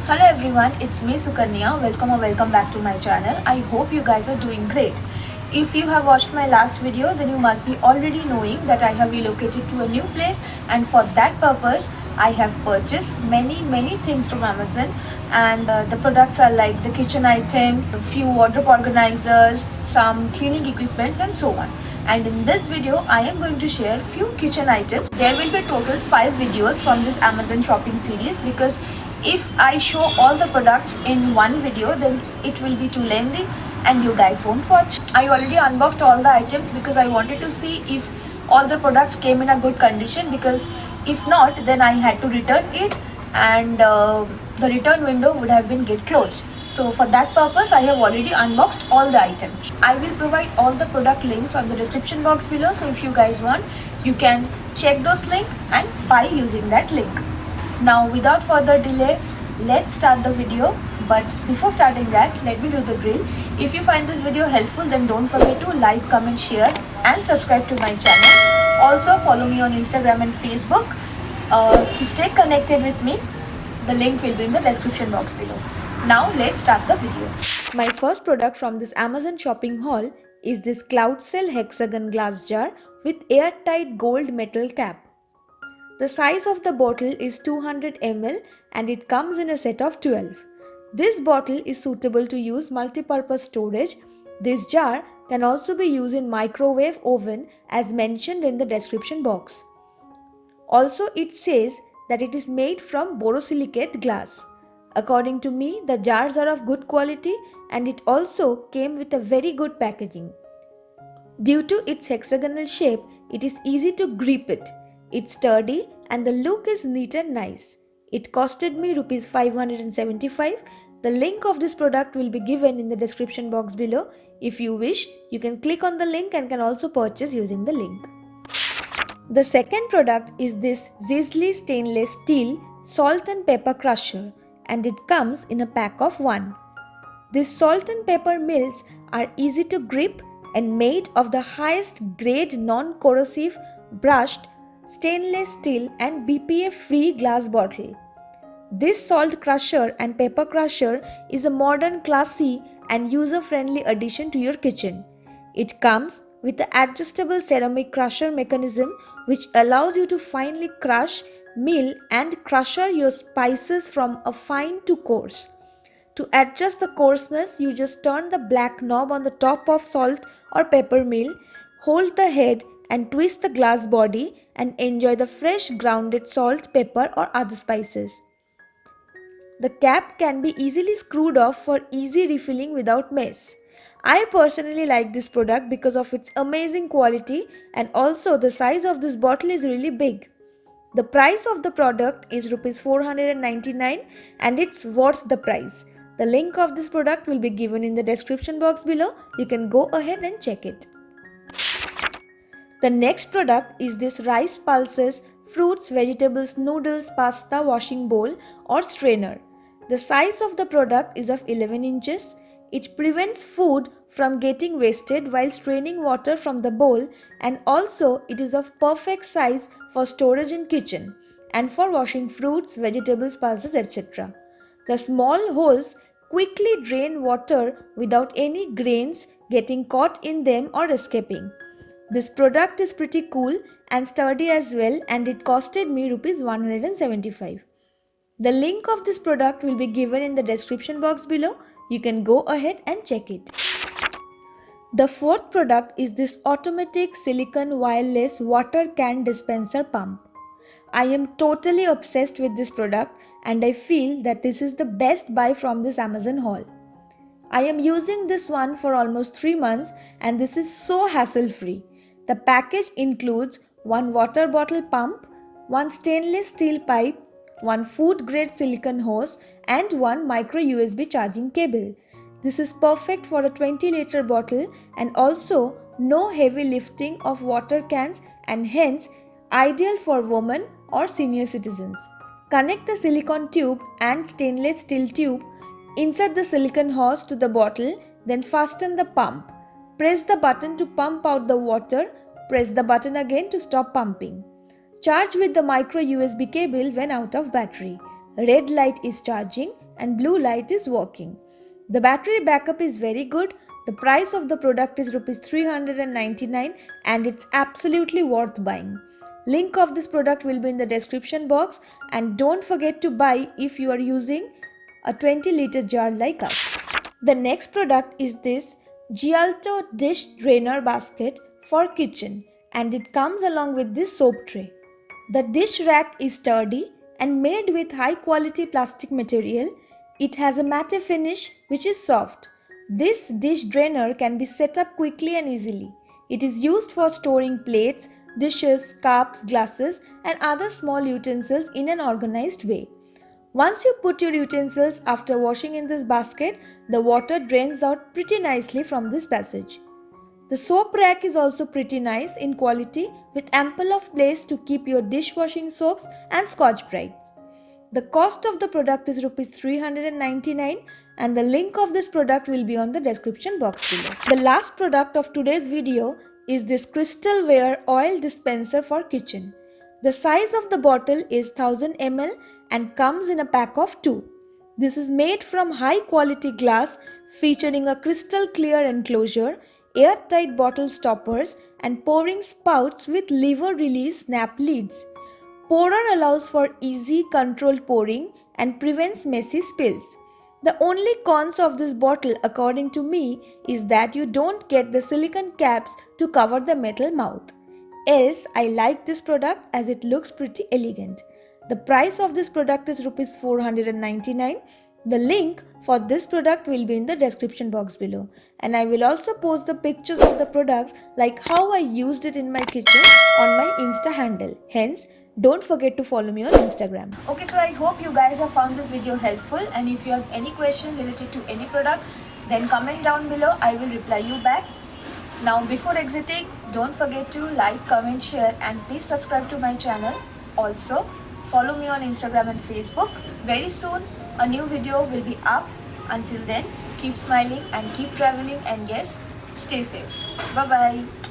Hello everyone, it's me Sukanya. Welcome back to my channel. I hope you guys are doing great. If you have watched my last video, then you must be already knowing that I have relocated to a new place, and for that purpose I have purchased many things from Amazon, and the products are like the kitchen items, a few wardrobe organizers, some cleaning equipments and so on. And in this video I am going to share few kitchen items. There will be total 5 videos from this Amazon shopping series, because if I show all the products in one video, then it will be too lengthy and you guys won't watch. I already unboxed all the items because I wanted to see if all the products came in a good condition, because if not, then I had to return it, and the return window would have been get closed. So for that purpose, I have already unboxed all the items. I will provide all the product links on the description box below, so if you guys want, you can check those links and buy using that link. Now without further delay, let's start the video. But before starting that, let me do the drill. If you find this video helpful, then don't forget to like, comment, share and subscribe to my channel. Also follow me on Instagram and Facebook to stay connected with me. The link will be in the description box below. Now let's start the video. My first product from this Amazon shopping haul is this Cloudcell hexagon glass jar with airtight gold metal cap. The size of the bottle is 200 ml and it comes in a set of 12. This bottle is suitable to use multi-purpose storage. This jar can also be used in microwave oven as mentioned in the description box. Also, it says that it is made from borosilicate glass. According to me, the jars are of good quality and it also came with a very good packaging. Due to its hexagonal shape, it is easy to grip it. It's sturdy and the look is neat and nice. It costed me Rs 575. The link of this product will be given in the description box below. If you wish, you can click on the link and can also purchase using the link. The second product is this Sizzli stainless steel salt and pepper crusher, and it comes in a pack of 1. These salt and pepper mills are easy to grip and made of the highest grade non-corrosive brushed stainless steel and BPA free glass bottle. This salt crusher and pepper crusher is a modern, classy and user-friendly addition to your kitchen. It comes with an adjustable ceramic crusher mechanism which allows you to finely crush, mill and crusher your spices from a fine to coarse. To adjust the coarseness, you just turn the black knob on the top of salt or pepper mill, hold the head and twist the glass body and enjoy the fresh grounded salt, pepper or other spices. The cap can be easily screwed off for easy refilling without mess. I personally like this product because of its amazing quality, and also the size of this bottle is really big. The price of the product is Rs 499 and it's worth the price. The link of this product will be given in the description box below. You can go ahead and check it. The next product is this rice pulses, fruits, vegetables, noodles, pasta washing bowl or strainer. The size of the product is of 11 inches. It prevents food from getting wasted while straining water from the bowl, and also it is of perfect size for storage in kitchen and for washing fruits, vegetables, pulses, etc. The small holes quickly drain water without any grains getting caught in them or escaping. This product is pretty cool and sturdy as well, and it costed me Rs 175. The link of this product will be given in the description box below. You can go ahead and check it. The fourth product is this automatic silicone wireless water can dispenser pump. I am totally obsessed with this product and I feel that this is the best buy from this Amazon haul. I am using this one for almost 3 months and this is so hassle free. The package includes 1 water bottle pump, 1 stainless steel pipe, 1 food grade silicone hose and 1 micro USB charging cable. This is perfect for a 20-liter bottle and also no heavy lifting of water cans, and hence ideal for women or senior citizens. Connect the silicone tube and stainless steel tube, insert the silicone hose to the bottle, then fasten the pump. Press the button to pump out the water, press the button again to stop pumping. Charge with the micro USB cable when out of battery. Red light is charging and blue light is working. The battery backup is very good. The price of the product is Rs 399 and it's absolutely worth buying. Link of this product will be in the description box, and don't forget to buy if you are using a 20-liter jar like us. The next product is this Gialto dish drainer basket for kitchen, and it comes along with this soap tray. The dish rack is sturdy and made with high quality plastic material. It has a matte finish which is soft. This dish drainer can be set up quickly and easily. It is used for storing plates, dishes, cups, glasses and other small utensils in an organized way. Once you put your utensils after washing in this basket, the water drains out pretty nicely from this passage. The soap rack is also pretty nice in quality with ample of place to keep your dishwashing soaps and Scotch Brites. The cost of the product is Rs 399 and the link of this product will be on the description box below. The last product of today's video is this Crystalware oil dispenser for kitchen. The size of the bottle is 1000 ml and comes in a pack of 2. This is made from high quality glass featuring a crystal clear enclosure, airtight bottle stoppers and pouring spouts with lever release snap lids. Pourer allows for easy controlled pouring and prevents messy spills. The only cons of this bottle according to me is that you don't get the silicone caps to cover the metal mouth. Else, I like this product as it looks pretty elegant. The price of this product is Rs 499. The link for this product will be in the description box below, and I will also post the pictures of the products like how I used it in my kitchen on my Insta handle. Hence, don't forget to follow me on Instagram. Okay, so I hope you guys have found this video helpful, and if you have any questions related to any product, then comment down below. I will reply you back. Now before exiting, don't forget to like, comment, share and please subscribe to my channel. Also, follow me on Instagram and Facebook. Very soon a new video will be up. Until then, keep smiling and keep traveling, and yes, stay safe. Bye bye.